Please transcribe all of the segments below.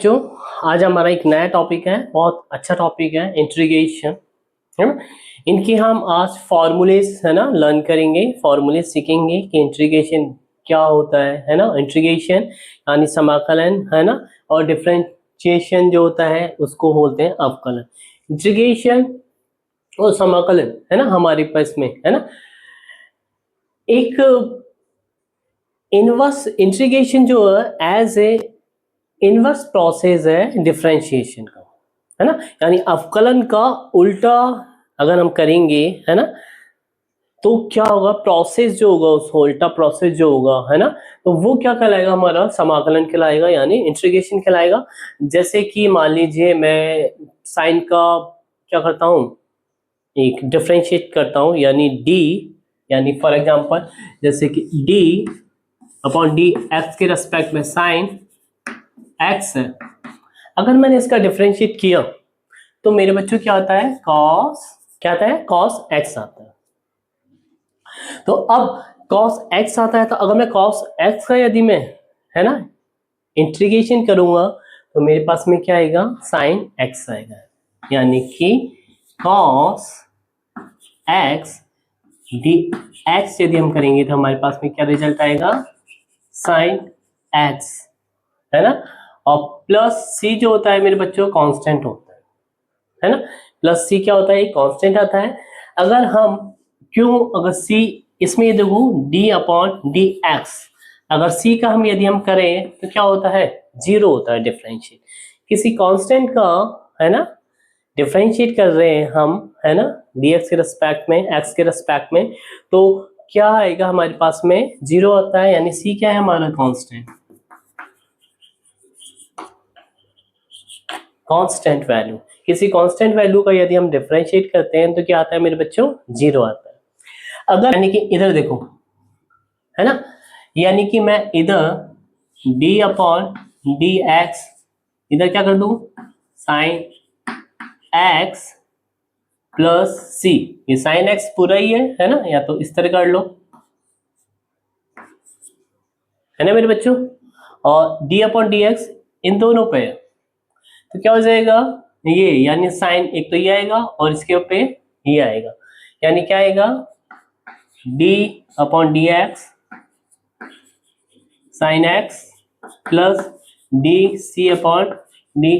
बच्चों, आज हमारा एक नया टॉपिक है, बहुत अच्छा टॉपिक है, इंटीग्रेशन, है ना। इनके हम आज फॉर्मूलेस है ना लर्न करेंगे, फॉर्मूले सीखेंगे कि इंटीग्रेशन क्या होता है ना। इंटीग्रेशन यानी समाकलन है ना, और डिफरेंशिएशन जो होता है उसको बोलते हैं अवकलन। इंटीग्रेशन और समाकलन है ना हमारे पास में है ना एक इनवर्स इंटीग्रेशन जो है एज ए इनवर्स प्रोसेस है डिफरेंशिएशन का, है ना। यानी अवकलन का उल्टा अगर हम करेंगे है ना, तो क्या होगा, प्रोसेस जो होगा उस उल्टा प्रोसेस जो होगा है ना, तो वो क्या कहलाएगा, हमारा समाकलन कहलाएगा यानी इंटीग्रेशन कहलाएगा। जैसे कि मान लीजिए मैं साइन का क्या करता हूँ, एक डिफरेंशिएट करता हूँ यानी डी, यानी फॉर एग्जांपल जैसे कि डी अपॉन डी एक्स के रेस्पेक्ट में साइन एक्स है। अगर मैंने इसका डिफरेंशिएट किया तो मेरे बच्चों क्या आता है, कॉस, क्या आता है, कॉस एक्स आता है। तो अब कॉस एक्स आता है, तो अगर मैं कॉस एक्स का यदि मैं है ना इंटीग्रेशन करूंगा तो मेरे पास में क्या आएगा, साइन एक्स आएगा। यानी कि कॉस एक्स डी एक्स यदि हम करेंगे तो हमारे पास में क्या रिजल्ट आएगा, साइन एक्स, है ना। और प्लस सी जो होता है मेरे बच्चों कांस्टेंट होता है ना। प्लस सी क्या होता है, कांस्टेंट आता है। अगर हम अगर सी इसमें ये देखो डी अपॉन डी एक्स, अगर सी का यदि हम करें तो क्या होता है, जीरो होता है डिफरेंशिएट। किसी कांस्टेंट का है ना डिफरेंशिएट कर रहे हैं हम है ना, डी एक्स के रेस्पेक्ट में, एक्स के रेस्पेक्ट में, तो क्या आएगा हमारे पास में, जीरो आता है। यानी सी क्या है हमारा, कांस्टेंट, कांस्टेंट वैल्यू। किसी कांस्टेंट वैल्यू का यदि हम डिफरेंशिएट करते हैं तो क्या आता है मेरे बच्चों, जीरो आता है। अगर यानी कि इधर देखो है ना, यानी कि मैं इधर d अपॉन डी एक्स इधर क्या कर दूं, साइन एक्स प्लस सी, ये साइन एक्स पूरा ही है ना, या तो इस तरह कर लो है ना मेरे बच्चों, और d अपॉन डी एक्स इन दोनों पे तो क्या हो जाएगा, ये यानी साइन एक तो ये आएगा और इसके ऊपर ये आएगा, यानी क्या आएगा, d upon d x sine x plus d c upon d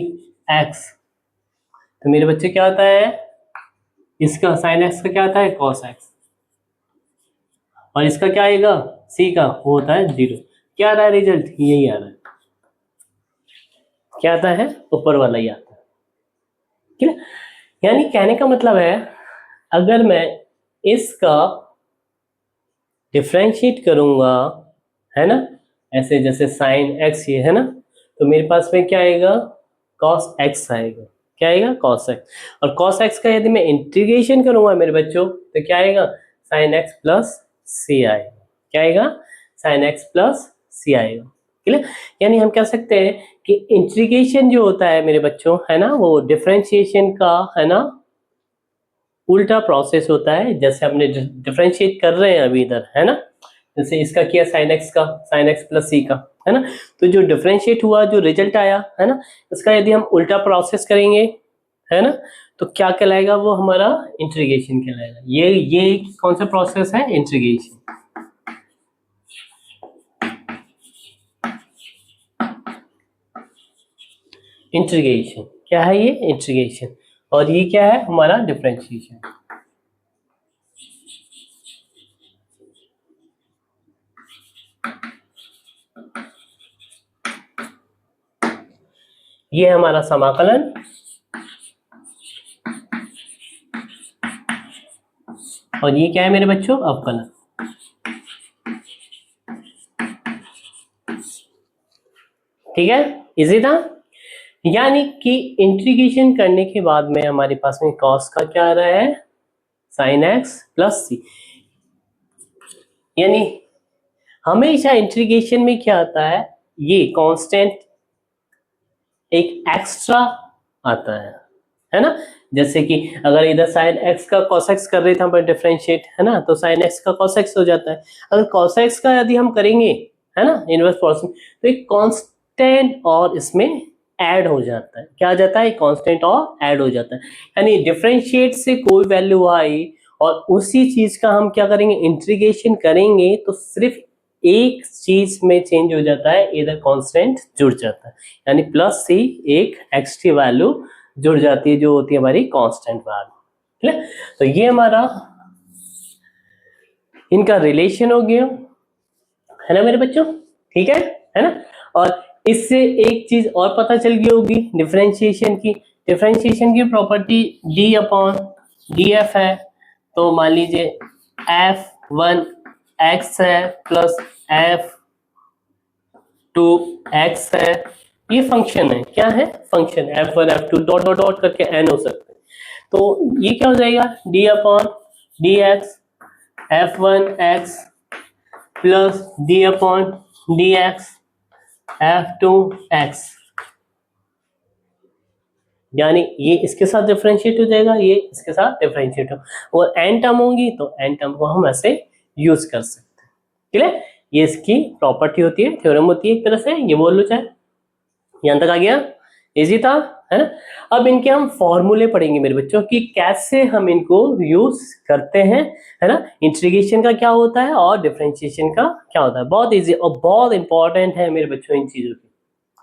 x. तो मेरे बच्चे क्या आता है, इसका साइन एक्स का क्या आता है, कॉस एक्स, और इसका क्या आएगा, सी का, वो होता है जीरो। क्या आ रहा है रिजल्ट, यही आ रहा है, क्या आता है, ऊपर वाला ही आता है, ठीक है। यानी कहने का मतलब है, अगर मैं इसका डिफरेंशिएट करूंगा है ना, ऐसे जैसे साइन एक्स ये है ना, तो मेरे पास में क्या आएगा, कॉस एक्स आएगा। क्या आएगा, कॉस एक्स। और कॉस एक्स का यदि मैं इंटीग्रेशन करूंगा मेरे बच्चों तो क्या आएगा, साइन एक्स प्लस सी आएगा। क्या आएगा, साइन एक्स प्लस सी आएगा, क्लियर। यानी हम कह सकते हैं कि इंटीग्रेशन जो होता है मेरे बच्चों है ना, वो डिफरेंशिएशन का है ना उल्टा प्रोसेस होता है। जैसे हमने डिफरेंशिएट कर रहे हैं अभी इधर है ना, जैसे इसका किया साइन एक्स का, साइन एक्स प्लस सी का है ना, तो जो डिफरेंशिएट हुआ, जो रिजल्ट आया है ना, इसका यदि हम उल्टा प्रोसेस करेंगे है ना, तो क्या कहलाएगा, वो हमारा इंटीग्रेशन कहलाएगा। ये कौन सा प्रोसेस है, इंटीग्रेशन। इंटीग्रेशन क्या है, ये इंटीग्रेशन, और ये क्या है हमारा डिफरेंशिएशन। ये हमारा समाकलन और ये क्या है मेरे बच्चों, अवकलन। ठीक है, इजी था। यानी कि इंटीग्रेशन करने के बाद में हमारे पास में कॉस का क्या आ रहा है, साइन एक्स प्लस सी। यानी हमेशा इंटीग्रेशन में क्या आता है, ये कांस्टेंट एक एक्स्ट्रा आता है ना। जैसे कि अगर इधर साइन एक्स का कॉस एक्स कर रहे थे हम डिफरेंशिएट है ना, तो साइन एक्स का कॉस एक्स हो जाता है। अगर कॉस एक्स का यदि हम करेंगे है ना इनवर्स प्रोसेस, तो एक कांस्टेंट और इसमें ऐड हो जाता है। क्या आ जाता है? कांस्टेंट और ऐड हो जाता है। यानी डिफरेंशिएट से कोई वैल्यू आई और उसी चीज का हम क्या करेंगे? इंटीग्रेशन करेंगे तो सिर्फ एक चीज में चेंज हो जाता है, इधर कांस्टेंट जुड़ जाता है, यानी प्लस सी एक एक्स्ट्रा वैल्यू जुड़ जाती है जो होती है हमारी कांस्टेंट वैल्यू। ठीक है, तो ये हमारा इनका रिलेशन हो गया है ना मेरे बच्चों। ठीक है ना। और इससे एक चीज और पता चल गई होगी डिफरेंशिएशन की। डिफरेंशिएशन की property D upon D F है। तो मान लीजिए एफ वन एक्स है प्लस एफ टू एक्स है, ये फंक्शन है। क्या है? Function. F one F two dot dot dot करके एन हो सकते हैं। तो ये क्या हो जाएगा? D upon d x F one x plus D upon d x F two x, यानी ये इसके साथ डिफरेंशिएट हो जाएगा, ये इसके साथ डिफरेंशिएट हो, और एन टर्म होंगी तो एन टर्म को हम ऐसे यूज कर सकते हैं। ठीक है, ये इसकी प्रॉपर्टी होती है, थ्योरम होती है एक तरह से, ये बोल लो चाहे। यहां तक आ गया? इजी था है ना। अब इनके हम फॉर्मूले पढ़ेंगे मेरे बच्चों कि कैसे हम इनको यूज करते हैं, है ना। इंटीग्रेशन का क्या होता है और डिफरेंशिएशन का क्या होता है, बहुत इजी और बहुत इंपॉर्टेंट है मेरे बच्चों इन चीजों की,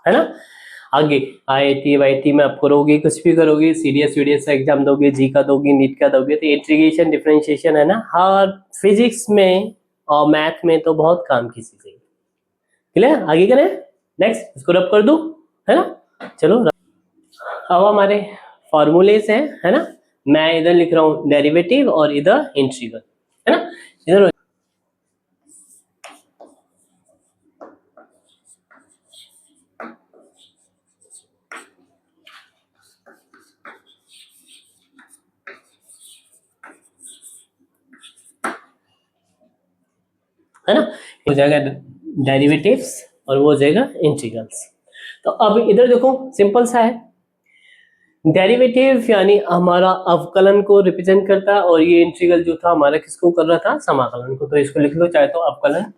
है ना। आगे आईआईटी वाईटी में आप करोगे, कुछ भी करोगे, सीडीएस वीडीएस एग्जाम दोगे, जी का दोगे, नीट का दोगे, तो इंटीग्रेशन डिफरेंशिएशन है ना, हर फिजिक्स में और मैथ में तो बहुत काम की चीज है। क्लियर? आगे करें, नेक्स्ट इसको रब कर दूं, है ना। चलो अब हमारे फॉर्मूलेस हैं, है ना। मैं इधर लिख रहा हूँ डेरिवेटिव और इधर इंटीग्रल, है ना। इधर है ना, हो जाएगा डेरिवेटिव्स और वो हो जाएगा इंटीग्रल्स। तो अब इधर देखो सिंपल सा है, डेरिवेटिव यानी हमारा अवकलन को रिप्रेजेंट करता है, और ये इंटीग्रल जो था हमारा किसको कर रहा था? समाकलन को। तो इसको लिख लो चाहे तो अवकलन,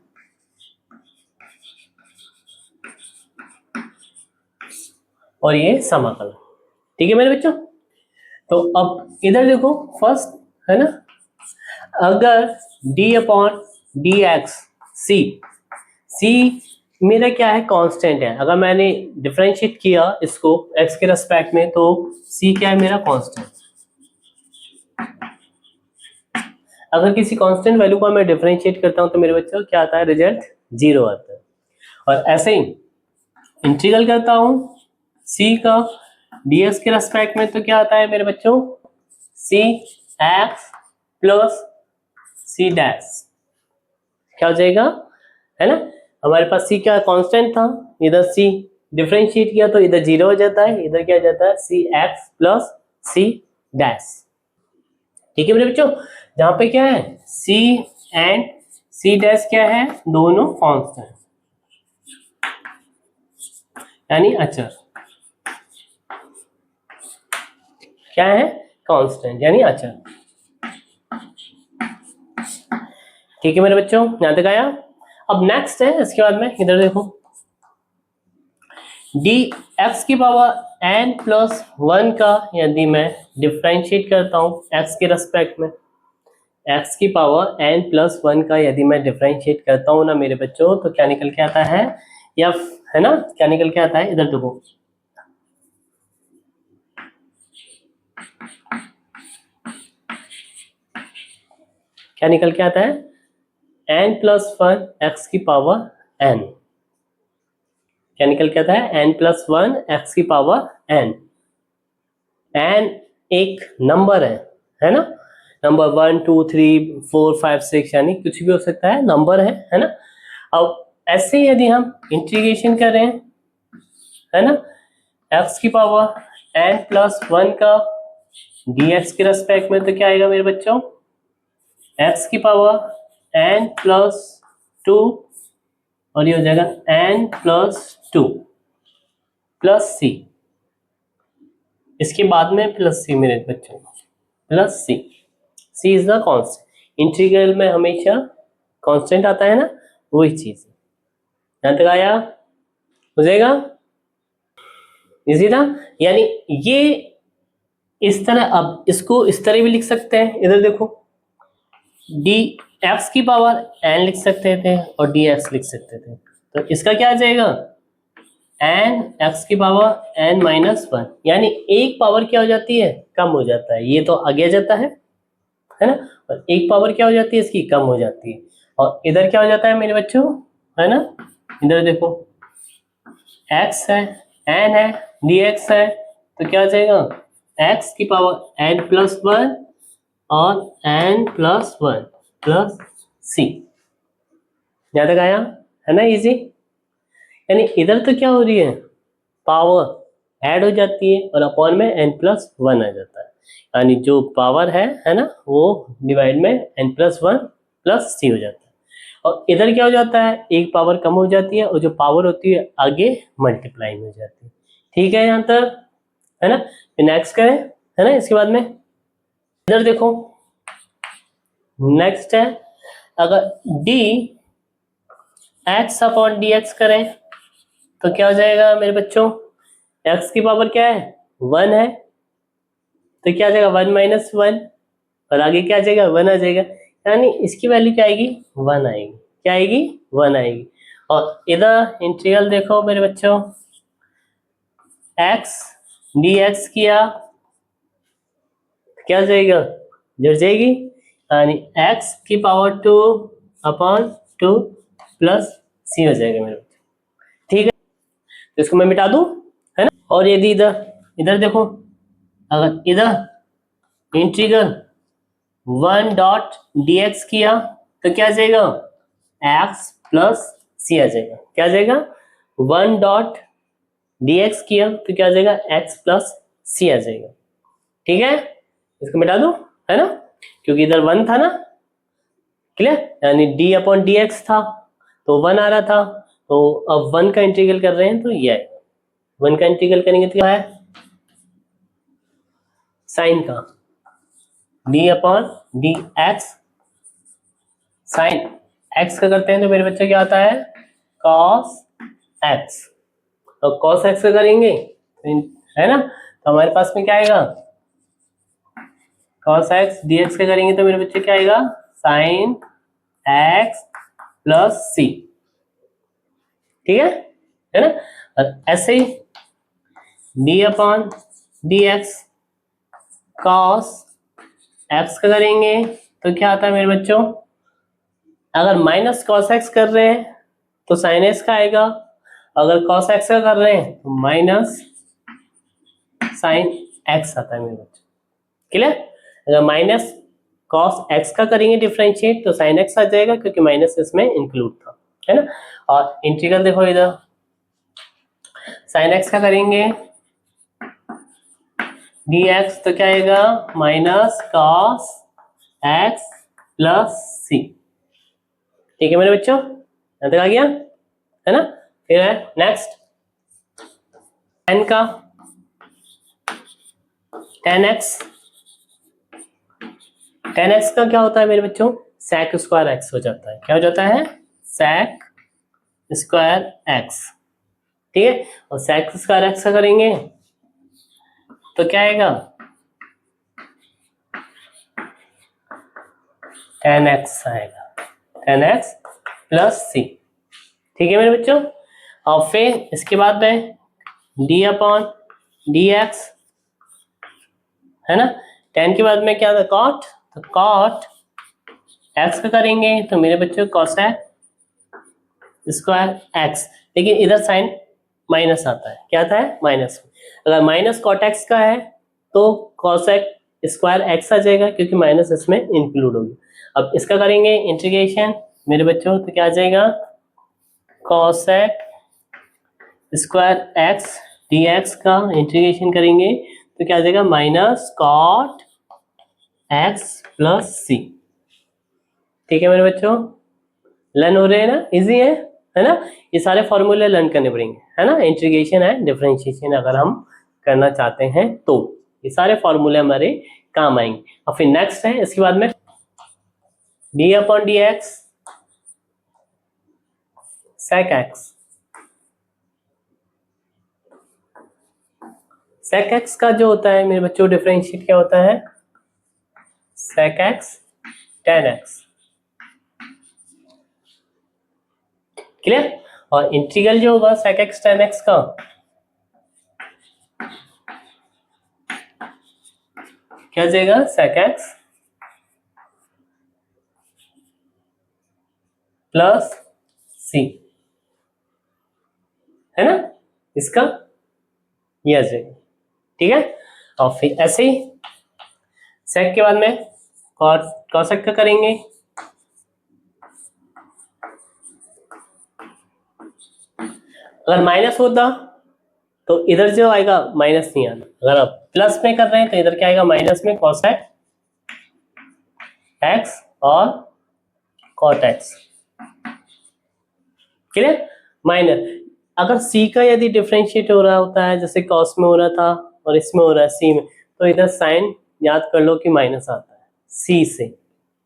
और ये समाकलन। ठीक है मेरे बच्चों। तो अब इधर देखो फर्स्ट, है ना, अगर d अपॉन डी एक्स सी, सी मेरा क्या है? कांस्टेंट है। अगर मैंने डिफरेंशिएट किया इसको x के रेस्पेक्ट में तो c क्या है मेरा? कांस्टेंट। अगर किसी कांस्टेंट वैल्यू को मैं डिफरेंशिएट करता हूं तो मेरे बच्चों क्या आता है? रिजल्ट जीरो आता है। और ऐसे ही इंटीग्रल करता हूं c का dx के रेस्पेक्ट में तो क्या आता है मेरे बच्चों? c x plus c dash. क्या हो जाएगा? है ना, हमारे पास c क्या कांस्टेंट था, इधर c डिफरेंशिएट किया तो इधर जीरो हो जाता है, इधर क्या हो जाता है? सी एक्स प्लस सी डैश। ठीक है मेरे बच्चों, जहां पे क्या है? c एंड c डैश क्या है? दोनों कांस्टेंट, यानी अचर। क्या है? कांस्टेंट यानी अचर। ठीक है मेरे बच्चों, यहां तक आया। अब नेक्स्ट है इसके बाद में, इधर देखो डी एक्स की पावर एन प्लस वन का यदि मैं डिफरेंशिएट करता हूं एक्स के रेस्पेक्ट में, एक्स की पावर एन प्लस वन का यदि मैं डिफरेंशिएट करता हूं ना मेरे बच्चों, तो क्या निकल के आता है? या है ना, क्या निकल के आता है? इधर देखो क्या निकल के आता है? एन प्लस वन एक्स की पावर एन। क्या निकल के आता है? एन प्लस वन एक्स की पावर एन। एन एक नंबर है ना, नंबर 1 2 3 4 5 6 यानी कुछ भी हो सकता है, नंबर है ना। अब ऐसे ही यदि हम इंटीग्रेशन करें, है ना, एक्स की पावर एन प्लस वन का dx के रेस्पेक्ट में तो क्या आएगा मेरे बच्चों? एक्स की पावर एन प्लस टू, और ये हो जाएगा n plus two plus c, इसके बाद में प्लस सी मेरे बच्चों, plus c. C is the constant, integral में हमेशा कांस्टेंट आता है ना, वही चीज। यहां तक आया? हो जाएगा। इजी था। यानी ये इस तरह, अब इसको इस तरह भी लिख सकते हैं, इधर देखो डी एक्स की पावर एन लिख सकते थे और डी एक्स लिख सकते थे, तो इसका क्या आ जाएगा एन एक्स की पावर एन माइनस वन, यानी एक पावर क्या हो जाती है कम हो जाता है, ये तो आगे आ जाता है ना, और एक पावर क्या हो जाती है इसकी कम हो जाती है, और इधर क्या हो जाता है मेरे बच्चों, है ना, इधर देखो एक्स है एन है डी एक्स है, तो क्या हो जाएगा एक्स की पावर एन प्लस वन और एन प्लस वन प्लस सी। यहाँ तक आया, है ना इजी। यानी इधर तो क्या हो रही है पावर ऐड हो जाती है और अपॉन में एन प्लस वन आ जाता है, यानी जो पावर है ना, वो डिवाइड में N plus one plus c हो जाता है, और इधर क्या हो जाता है एक पावर कम हो जाती है और जो पावर होती है आगे मल्टीप्लाई हो जाती है। ठीक है यहाँ तक, है ना। नेक्स्ट करें, है ना, इसके बाद में इधर देखो नेक्स्ट है, अगर D x upon d x करें तो क्या हो जाएगा मेरे बच्चों, एक्स की पावर क्या है वन है, तो क्या आ जाएगा वन माइनस वन, और आगे क्या आ जाएगा वन आ जाएगा, यानी इसकी वैल्यू क्या आएगी वन आएगी, क्या आएगी वन आएगी। और इधर इंटीग्रल देखो मेरे बच्चों, एक्स डी एक्स किया क्या हो जाएगा जुड़ जाएगी, यानी एक्स की power two upon two plus c हो जाएगा मेरे बच्चों। ठीक है, तो इसको मैं मिटा दूं, है ना। और यदि इधर इधर देखो, अगर इधर integral one dot D x किया तो क्या आ जाएगा एक्स प्लस सी आ जाएगा, क्या आ जाएगा वन डॉट डी एक्स किया तो क्या आ जाएगा एक्स प्लस सी आ जाएगा। ठीक है, इसको मिटा दो, है ना, क्योंकि इधर वन था ना, क्लियर, यानी डी अपॉन डी एक्स था तो वन आ रहा था, तो अब वन का इंटीग्रल कर रहे हैं तो ये आएगा, वन का इंटीग्रल करेंगे तो क्या है साइन का D upon d x, sine x का करते हैं तो मेरे बच्चे क्या आता है कॉस एक्स, और कॉस एक्स का करेंगे है ना, तो हमारे पास में क्या आएगा कॉस एक्स डी एक्स का करेंगे तो मेरे बच्चे क्या आएगा साइन एक्स प्लस सी। ठीक है ना, और ऐसे ही d upon d x cos x का करेंगे तो क्या आता है मेरे बच्चों, अगर माइनस कॉस एक्स कर रहे हैं तो साइन एक्स का आएगा, अगर कॉस एक्स का कर रहे हैं तो माइनस साइन एक्स आता है मेरे बच्चों। क्लियर, अगर माइनस कॉस एक्स का करेंगे डिफरेंशिएट तो साइन एक्स आ जाएगा क्योंकि माइनस इसमें इंक्लूड था, है ना। और इंटीग्रल देखो इधर साइन एक्स का करेंगे डी एक्स तो क्या आएगा minus cos x plus c. ठीक है मेरे बच्चों, यहाँ तक आ गया, है ना। फिर है नेक्स्ट टेन का टेन एक्स, टेन एक्स का क्या होता है मेरे बच्चों sec स्क्वायर एक्स हो जाता है, क्या हो जाता है sec स्क्वायर एक्स। ठीक है, और sec स्क्वायर एक्स का करेंगे तो क्या आएगा टेन एक्स आएगा, टेन एक्स प्लस सी। ठीक है मेरे बच्चों, और फिर इसके बाद में डी अपॉन डी एक्स, है ना, टेन के बाद में क्या था कॉट, तो कॉट एक्स का करेंगे तो मेरे बच्चों कॉसेक स्क्वायर एक्स, लेकिन इधर साइन माइनस आता है, क्या आता है माइनस, अगर माइनस कॉट एक्स का है तो कॉसेक स्क्वायर एक्स आ जाएगा क्योंकि माइनस इसमें इंक्लूड होगी। अब इसका करेंगे इंटीग्रेशन मेरे बच्चों तो क्या आ जाएगा cosec square x d x का इंटीग्रेशन करेंगे तो क्या आ जाएगा minus cot x plus c. ठीक है मेरे बच्चों, लर्न हो रहे हैं ना, इजी है ना, ये सारे फॉर्मूले लर्न करने पड़ेंगे, है ना, इंटीग्रेशन है डिफरेंशिएशन अगर हम करना चाहते हैं तो ये सारे फॉर्मूले हमारे काम आएंगे। और फिर नेक्स्ट है इसके बाद में d upon d x sec x, sec x का जो होता है मेरे बच्चों डिफरेंशिएट क्या होता है, sec x tan x, clear. और इंटीग्रल जो होगा sec x tan x का क्या हो जाएगा, sec x प्लस c, है ना, इसका ये आ जाएगा, ठीक है। और फिर ऐसे ही sec के बाद में cosec का करेंगे, अगर माइनस होता तो इधर जो आएगा माइनस नहीं आना, अगर आप प्लस में कर रहे हैं तो इधर क्या आएगा, माइनस में cosec x और cot x, क्लियर। माइनस अगर c का यदि डिफरेंशिएट हो रहा होता है, जैसे cos में हो रहा था और इसमें हो रहा है c में, तो इधर साइन याद कर लो कि माइनस आता है c से,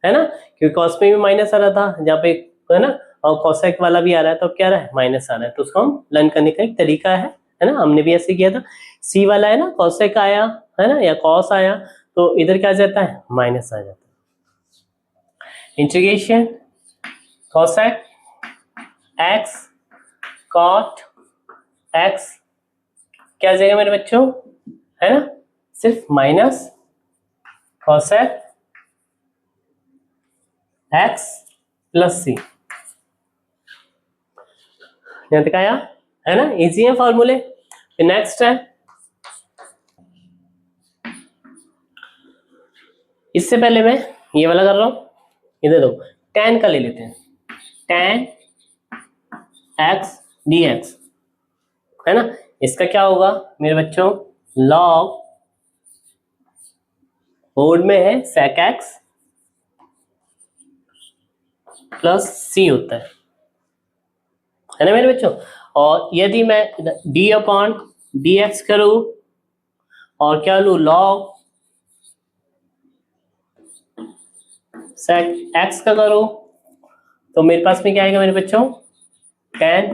है ना, क्योंकि cos में भी माइनस आ रहा था जहाँ पे, है ना, और cosec वाला भी आ रहा है तो क्या आ रहा है, माइनस आ रहा है। तो उसको हम लर्न करने का एक तरीका है ना, हमने भी ऐसे किया था, c वाला है ना, cosec आया है ना, या cos आया तो इधर क्या आ जाता है, माइनस आ जाता है। Integration cosec x cot x क्या आ जाएगा मेरे बच्चों, है ना, सिर्फ minus cosec x plus c, यहाँ तक आया, है ना, इजी है फॉर्मूले। फिर नेक्स्ट है, इससे पहले मैं ये वाला कर रहा हूं, इधर दो tan का ले लेते हैं, tan x dx, है ना, इसका क्या होगा मेरे बच्चों, log, बोर्ड में है sec x प्लस c होता है ना मेरे बच्चों। और यदि मैं d अपॉन dx करूं और क्या लूं, log sec x का करूं, तो मेरे पास में क्या आएगा मेरे बच्चों, tan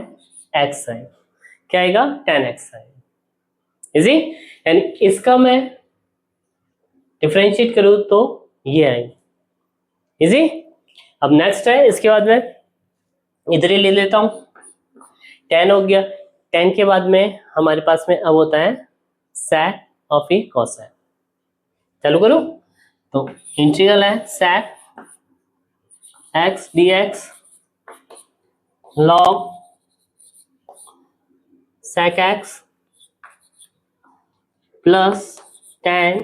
x आएगा, क्या आएगा, tan x आएगा, इजी। यानी इसका मैं डिफरेंशिएट करूं तो ये आएगा, इजी। अब नेक्स्ट है, इसके बाद में इधर ही ले लेता हूं, tan हो गया, tan के बाद में हमारे पास में अब होता है sec और फिर cosec, चालू करो, तो इंटीग्रल है sec x dx log sec x plus tan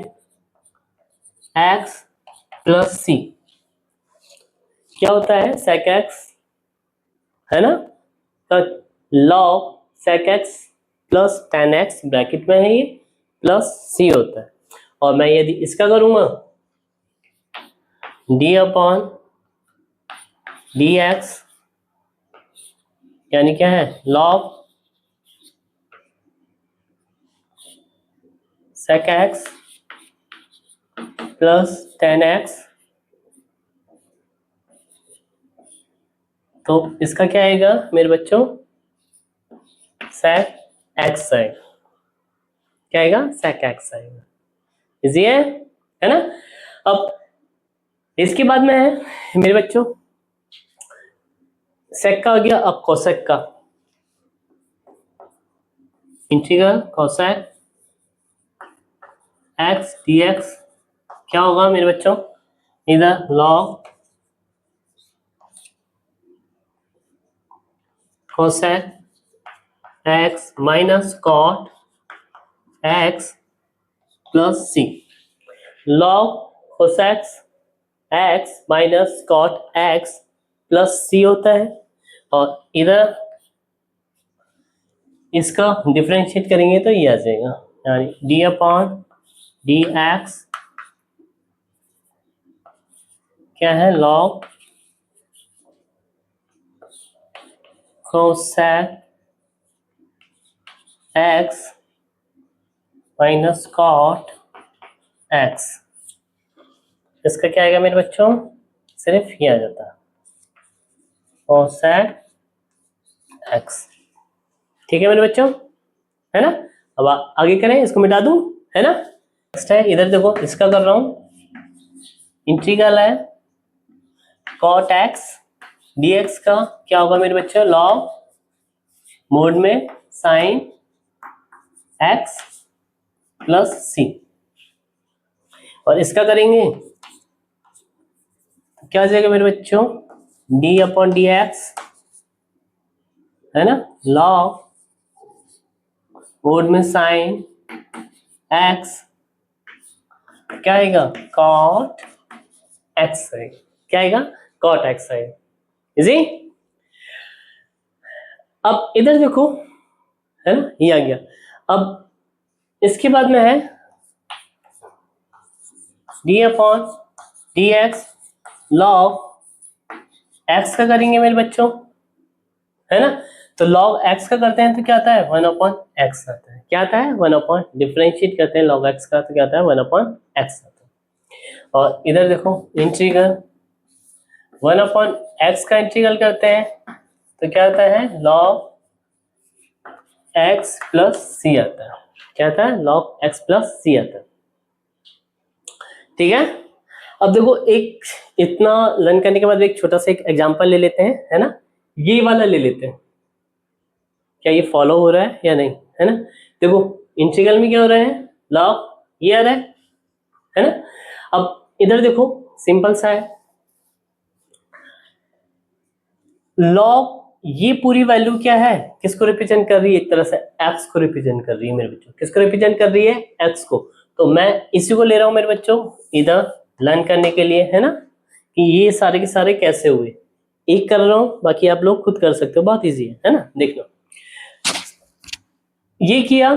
x plus c, क्या होता है sec x, है ना, तो log sec x plus tan x bracket में है ये, प्लस c होता है। और मैं यदि इसका करूंगा d अपॉन dx, यानी क्या है, log sec x plus tan x, तो इसका क्या आएगा मेरे बच्चों, sec x आएगा, क्या आएगा, sec x आएगा, इजी है ना। अब इसके बाद में है मेरे बच्चों sec का आ गया, अब cosec का, इंटीग्रल cosec x dx क्या होगा मेरे बच्चों, इधर log cosec x minus cot x plus c, log cosec x minus cot x plus c होता है। और इधर इसका डिफरेंशिएट करेंगे तो ये आ जाएगा, यानी d अपॉन डी एक्स क्या है, log cosec x minus cot x, इसका क्या आएगा मेरे बच्चों, सिर्फ ये आ जाता है cosec x, ठीक है मेरे बच्चों, है ना। अब आगे करें, इसको मिटा दूं, है ना। नेक्स्ट है, इधर देखो, इसका कर रहा हूं, इंटीग्रल है cot x dx का क्या होगा मेरे बच्चों, log मोड में sin x प्लस सी, और इसका करेंगे तो क्या आ जाएगा मेरे बच्चों, d अपॉन डी एक्स, है ना, log मोड में sin x क्या आएगा, cot x आएगा, क्या आएगा, cot x आएगा, इजी। अब इधर देखो, है ना, ये आ गया। अब इसके बाद में है d upon d x log x का करेंगे मेरे बच्चों, है ना। तो log x का करते हैं तो क्या आता है, 1 अपॉन x आता है, क्या आता है, 1 अपॉन, डिफरेंशिएट करते हैं log x का तो क्या आता है, 1 अपॉन x आता है। और इधर देखो इंटीग्रल 1 अपॉन x का इंटीग्रल करते हैं तो क्या आता है, log x प्लस सी आता है, क्या आता है, log x प्लस सी आता है, ठीक है। अब देखो, एक इतना लर्न करने के बाद एक छोटा सा एक एग्जांपल ले लेते हैं, है ना, ये वाला ले लेते हैं, क्या ये फॉलो हो रहा है या नहीं, है ना। देखो इंटीग्रल में क्या हो रहा है, log ये आ रहा है ना। अब इधर देखो सिंपल सा है, log ये पूरी वैल्यू क्या है, किसको रिप्रेजेंट कर रही है, एक तरह से x को रिप्रेजेंट कर रही है मेरे बच्चों, किसको रिप्रेजेंट कर रही है, x को। तो मैं इसी को ले रहा हूं मेरे बच्चों इधर लर्न करने के लिए, है ना, कि ये सारे के सारे कैसे हुए, एक कर रहा हूं, बाकी आप लोग खुद कर सकते हो, बहुत इजी है ना। देख लो, ये किया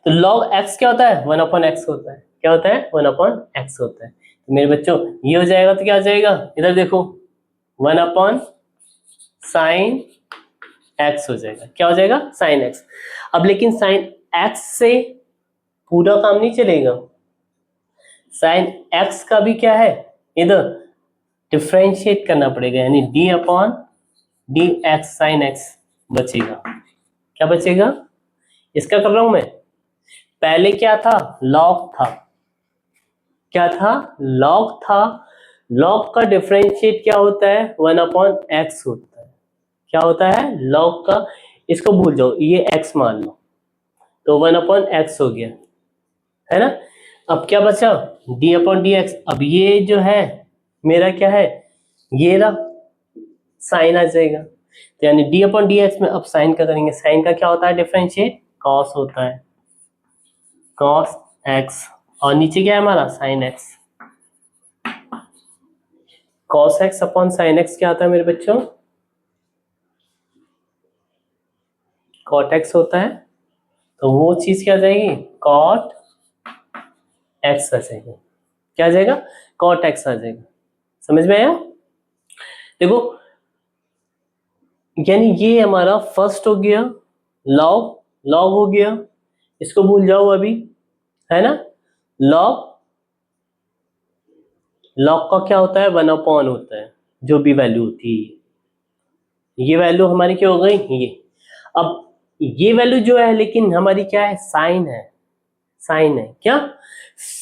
तो log x क्या होता है, 1 अपॉन x होता है, क्या होता है, 1 अपॉन x होता है। तो मेरे बच्चों ये हो जाएगा तो क्या आ जाएगा, इधर देखो 1 अपॉन साइन x हो जाएगा, क्या हो जाएगा, साइन x। अब लेकिन साइन x से पूरा काम नहीं चलेगा, साइन x का भी क्या है, इधर डिफरेंशिएट करना पड़ेगा, यानी d upon d x sine x बचेगा, क्या बचेगा, इसका कर रहा हूं मैं, पहले क्या था, log था, क्या था, log था, log का डिफरेंशिएट क्या होता है, 1 अपॉन x होता है, क्या होता है, log का, इसको भूल जाओ, ये x मान लो, तो 1 अपॉन x हो गया, है ना। अब क्या बचा, d अपॉन डी एक्स, अब ये जो है मेरा क्या है, ये रहा, साइन आ जाएगा, तो यानी d अपॉन डी एक्स में अब साइन का करेंगे, साइन का क्या होता है, डिफरेंशिएट कॉस होता है, कॉस x, और नीचे क्या है हमारा, sine x, cos x upon sine x क्या आता है मेरे बच्चों, कॉट x होता है, तो वो चीज क्या आ जाएगी, कॉट x आ जाएगी, क्या आ जाएगा, कॉट x आ जाएगा, समझ में आया। देखो यानी ये हमारा फर्स्ट हो गया, लॉग, लॉग हो गया, इसको भूल जाओ अभी, है ना। लॉग, लॉग का क्या होता है, 1 अपॉन होता है, जो भी वैल्यू होती है, ये वैल्यू हमारी क्या हो गई, ये। अब ये वैल्यू जो है लेकिन हमारी क्या है, साइन है, साइन है, क्या,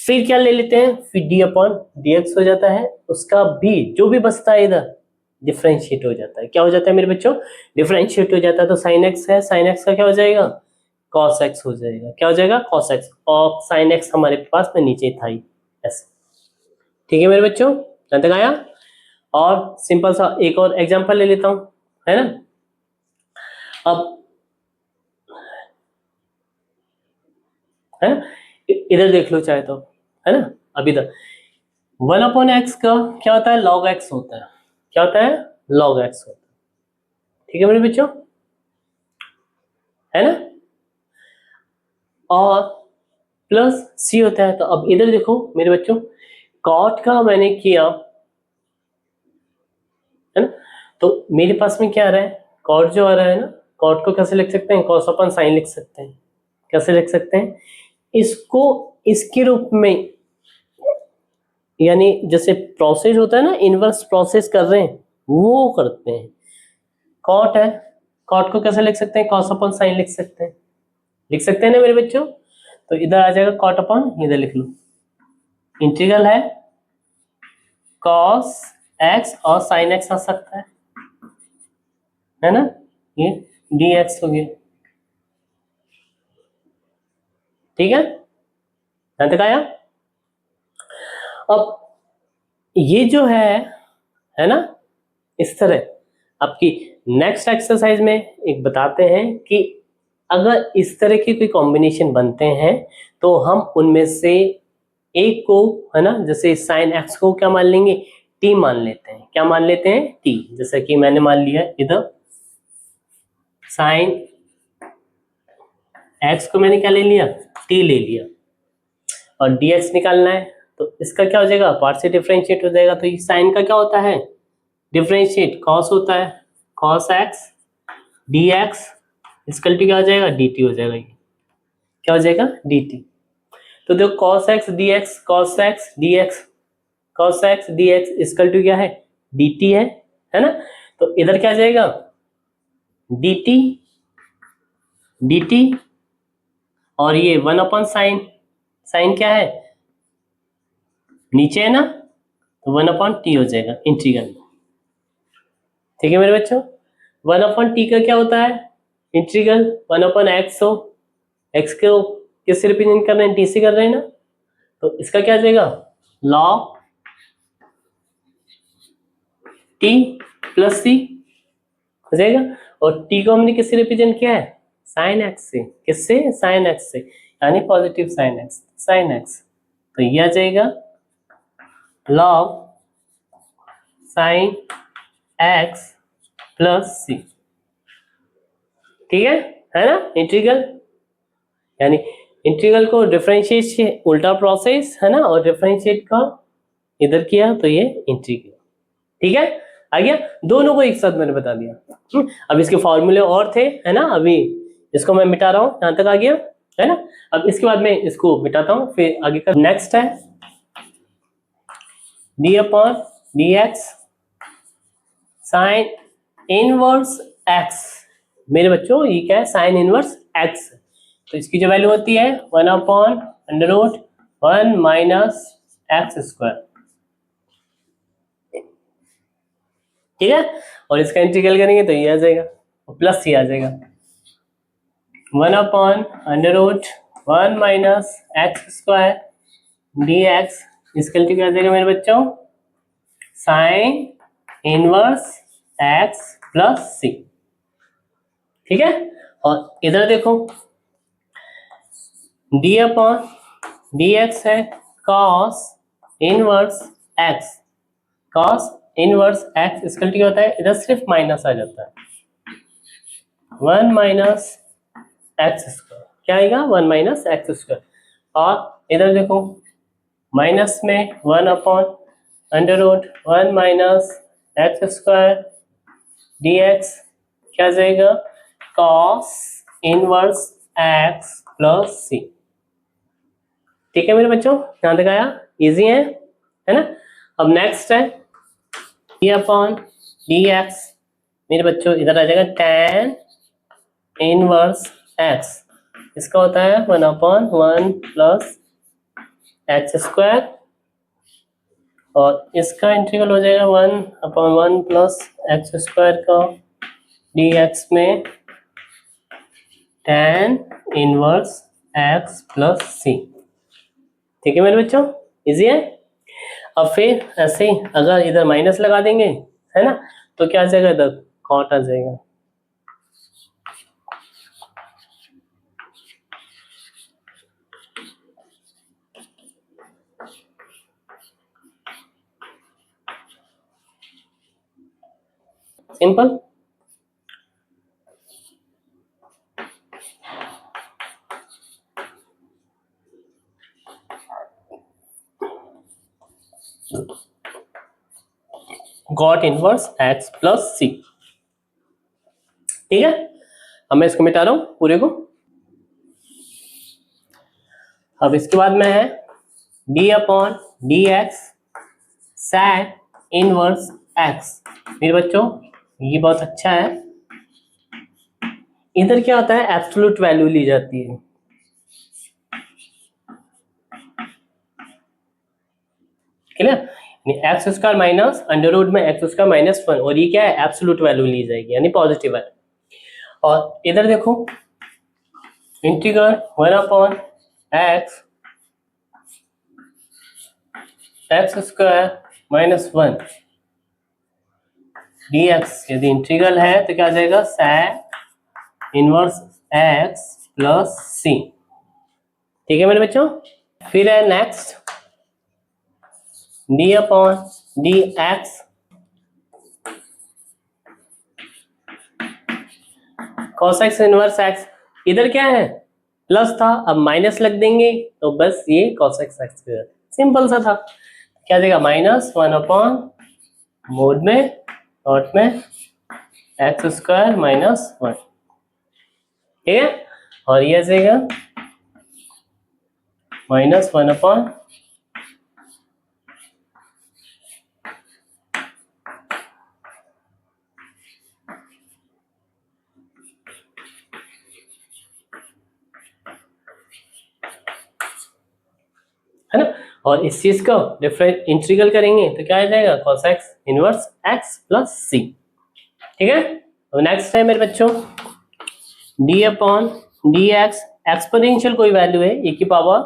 फिर क्या ले लेते हैं, फिर d अपॉन डी एक्स हो जाता है, उसका भी जो भी बचता है इधर डिफरेंशिएट हो जाता है, क्या हो जाता है मेरे बच्चों, डिफरेंशिएट हो जाता है, तो साइन एक्स है, साइन एक्स का क्या हो जाएगा, कॉस एक्स हो जाएगा, क्या हो जाएगा, कॉस एक्स, और साइन एक्स हमारे पास में नीचे था ही ऐसे, ठीक है मेरे बच्चों, यहाँ तक आया। और सिंपल सा एक और एग्जांपल ले लेता हूँ, है ना। अब है ना, इधर देख लो चाहे तो, है ना। अब इधर 1 अपॉन एक्स का क्या होता है, log x होता है, क्या होता है, log x होता है, ठीक है मेरे बच्चों, है ना। और प्लस c होता है, तो अब इधर देखो मेरे बच्चों, cot का मैंने किया, है ना, तो मेरे पास में क्या आ रहा है, cot जो आ रहा है ना, cot को कैसे लिख सकते हैं, cos अपन sin लिख सकते हैं, कैसे लिख सकते हैं, इसको इसके रूप में, यानी जैसे प्रोसेस होता है ना, इनवर्स प्रोसेस कर रहे हैं वो करते हैं, कॉट है, कॉट को कैसे लिख सकते हैं, कॉस अपन साइन लिख सकते हैं, लिख सकते हैं ना मेरे बच्चों। तो इधर आ जाएगा कॉट अपॉन, इधर लिख लो, इंटीग्रल है कॉस एक्स और साइन एक्स आ सकता है ना, ये डी एक्स हो गया। ठीक है, ध्यान तक आया। अब ये जो है ना, इस तरह आपकी नेक्स्ट एक्सरसाइज में एक बताते हैं कि अगर इस तरह के कोई कॉम्बिनेशन बनते हैं तो हम उनमें से एक को, है ना, जैसे साइन एक्स को क्या मान लेंगे, टी मान लेते हैं। क्या मान लेते हैं, टी। जैसे कि मैंने मान लिया इधर साइन एक्स को मैंने क्या ले लिया, टी ले लिया, और डी एक्स निकालना है तो इसका क्या हो जाएगा, पार्ट से डिफरेंशिएट हो जाएगा। तो ये साइन का क्या होता है, डिफरेंशिएट कॉस होता है, cos x d x is equal to क्या हो जाएगा, डी टी हो जाएगा। ये क्या हो जाएगा, डी टी। तो देखो cos x d x, cos x d x, cos x d x is equal to क्या है, डी टी है ना। तो इधर क्या आ जाएगा, डी टी डी टी, और ये वन अपॉन साइन, साइन क्या है, नीचे है ना, तो वन अपॉन टी हो जाएगा इंटीग्रल। ठीक है मेरे बच्चों, वन अपॉन टी का क्या होता है, इंटीग्रल वन अपॉन एक्स हो, एक्स को किससे रिप्रेजेंट कर रहे हैं, टी से कर रहे हैं ना, तो इसका क्या आ जाएगा, लॉग टी प्लस सी हो जाएगा। और टी को हमने किससे रिप्रेजेंट किया है, साइन एक्स से। किससे, साइन एक्स से, यानी positive sine x, sine x. तो ये आ जाएगा log sign x plus c. ठीक है ना, इंटीग्रल, यानी इंटीग्रल को डिफरेंशिएट से उल्टा प्रोसेस है ना, और डिफरेंशिएट का इधर किया तो ये इंटीग्रल। ठीक है, आ गया, दोनों को एक साथ मैंने बता दिया। अब इसके फॉर्मूले और थे, है ना, अभी इसको मैं मिटा रहा हूं, यहां तक आ गया है ना। अब इसके बाद में इसको मिटाता हूं, फिर आगे का नेक्स्ट है d upon d x sine inverse x. मेरे बच्चों ये क्या है, साइन इनवर्स एक्स। तो इसकी जो वैल्यू होती है one upon under root one minus x square. ठीक है, और इसका इंटीग्रल करेंगे तो ये आ जाएगा, प्लस ये आ जाएगा one upon under root one minus x square d x. इसका क्या आ जाएगा मेरे बच्चों, sine inverse x plus c. ठीक है, और इधर देखो डी अपॉन डी एक्स है cos inverse x, cos inverse x इसका क्या होता है, इधर सिर्फ माइनस आ जाता है, वन माइनस एक्स स्क्वायर। क्या आएगा, वन माइनस एक्स स्क्वायर। और इधर देखो माइनस में one upon under root one minus x square d x, क्या जाएगा, cos inverse x plus c. ठीक है मेरे बच्चों, यहां तक आया, इजी है ना। अब नेक्स्ट है डी अपॉन डी एक्स। मेरे बच्चों इधर आ जाएगा टेन इनवर्स एक्स, इसका होता है one upon one plus x square, और इसका इंटीग्रल हो जाएगा one upon one plus x square का डी एक्स में tan inverse x plus c. ठीक है मेरे बच्चों, इजी है। अब फिर ऐसे ही अगर इधर माइनस लगा देंगे, है ना, तो क्या आ जाएगा, इधर कॉट आ जाएगा। Simple. Cot inverse x plus c. ठीक है, अब मैं इसको मिटा रहा हूं पूरे को। अब इसके बाद में है d upon d x sec inverse x. मेरे बच्चों ये बहुत अच्छा है, इधर क्या होता है, एब्सोल्यूट वैल्यू ली जाती है। Clear? X square minus under root में एक्स स्क्वायर माइनस 1, और ये क्या है, एब्सोल्यूट वैल्यू ली जाएगी यानी पॉजिटिव है। और इधर देखो integral 1/x x square minus 1 dx यदि इंटीग्रल है तो क्या आ जाएगा, sec inverse x plus c। ठीक है मेरे बच्चों। फिर है next d upon dx cos x inverse x। इधर क्या है, प्लस था, अब माइनस लग देंगे तो बस ये cos x x, सिंपल सा था। क्या देगा, -1 मोड में डॉट में एक्स स्क्वायर माइनस 1। ठीक है, और ये जाएगा -1 है ना। और इस चीज को डिफरेंट इंटीग्रल करेंगे तो क्या आ जाएगा, cos x inverse x plus c। ठीक है, तो नेक्स्ट है मेरे बच्चों d अपॉन dx एक्सपोनेंशियल कोई वैल्यू है, e की पावर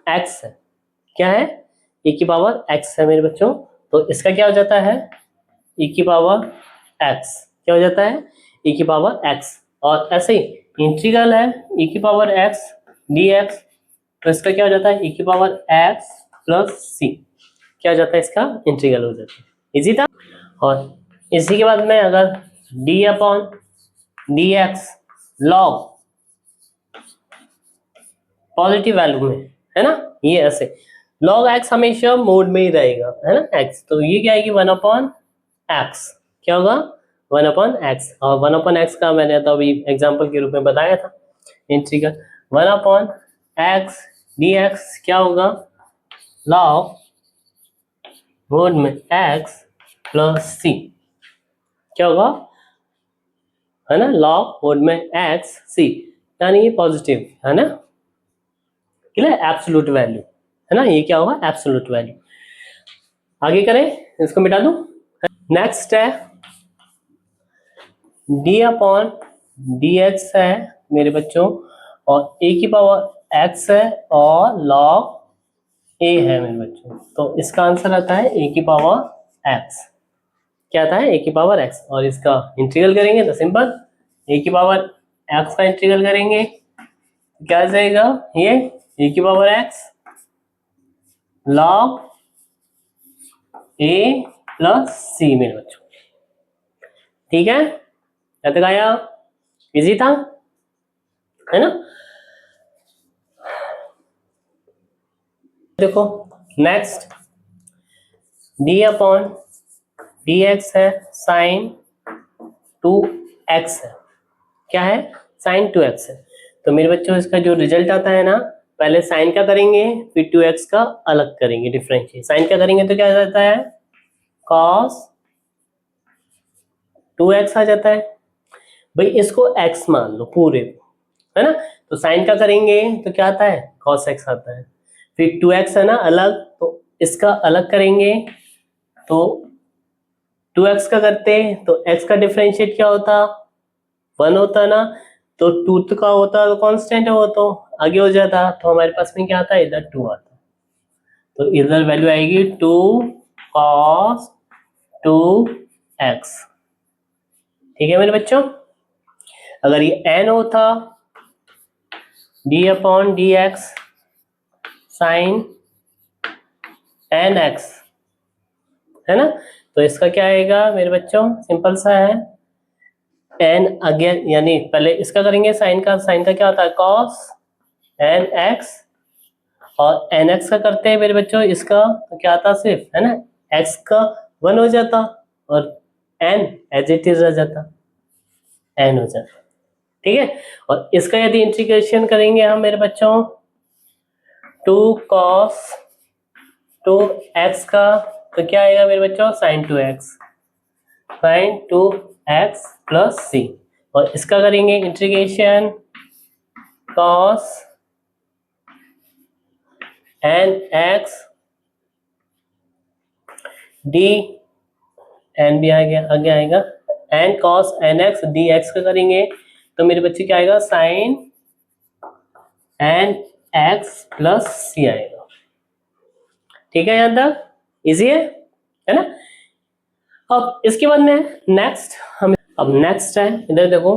x है। क्या है, e की पावर x है मेरे बच्चों, तो इसका क्या हो जाता है, e की पावर x क्या हो जाता है, e की पावर x। और ऐसे ही इंटीग्रल है e की पावर x dx, तो इसका क्या हो जाता है, e की पावर x प्लस c क्या हो जाता है, इसका इंटीग्रल हो जाता है। इजी था। और इसी के बाद में अगर d upon dx log positive value में है ना, ये ऐसे log x हमेशा मोड में ही रहेगा है ना x, तो ये क्या आएगी 1/x। क्या होगा, 1/x। और 1/x का मैंने तो अभी एग्जांपल के रूप में बताया था इंटीग्रल 1/x dx क्या होगा, log मोड में x प्लस c क्या होगा, है ना, log मोड में x c, यानी ये पॉजिटिव है ना, एब्सोल्यूट वैल्यू है ना, ये क्या होगा, एब्सोल्यूट वैल्यू। आगे करें, इसको मिटा दूं। नेक्स्ट है d अपॉन dx है मेरे बच्चों, और a की पावर x है और log a है मेरे बच्चों, तो इसका आंसर आता है a की पावर x। क्या आता है, a की पावर x, और इसका इंटीग्रल करेंगे तो सिंपल a की पावर x का इंटीग्रल करेंगे तो क्या आ जाएगा, ये a की power x log a plus c मेरे बच्चों। ठीक है, क्या तक आया, इजी था है ना। देखो नेक्स्ट d अपॉन dx है साइन 2x है। क्या है, साइन 2x है। तो मेरे बच्चों इसका जो रिजल्ट आता है ना, पहले साइन का करेंगे फिर 2x का अलग करेंगे, डिफरेंशिएट। साइन का करेंगे तो क्या आ जाता है, cos 2x आ जाता है। भाई इसको x मान लो पूरे, है ना, तो साइन का करेंगे तो क्या आता है, cos x आता है। फिर 2x है ना अलग, तो इसका अलग करेंगे तो 2x का करते तो x का डिफरेंशिएट क्या होता, 1 होता ना, तो 2 का होता तो कांस्टेंट है वो तो आगे हो जाता, तो हमारे पास में क्या आता है, इधर 2 आता, तो इधर वैल्यू आएगी 2 cos 2x। ठीक है मेरे बच्चों, अगर ये n होता d upon dx sine nx है ना, तो इसका क्या आएगा मेरे बच्चों, सिंपल सा है n अगेन, यानी पहले इसका करेंगे साइन का, साइन का क्या होता है cos nx, और nx का करते हैं मेरे बच्चों इसका तो क्या आता सिर्फ, है ना, x का 1 हो जाता और n एज इट इज रह जाता, n हो जाता। ठीक है, और इसका यदि इंटीग्रेशन करेंगे हम मेरे बच्चों 2 cos 2x का, तो क्या आएगा मेरे बच्चों, sin 2x प्लस c। और इसका करेंगे integration cos n x d n भी आगे आएगा n cos n x dx का करेंगे तो मेरे बच्चे क्या आएगा sin n x plus c आएगा। ठीक है, यहां तक इजी है ना। अब इसके बाद में नेक्स्ट अब नेक्स्ट है, इधर देखो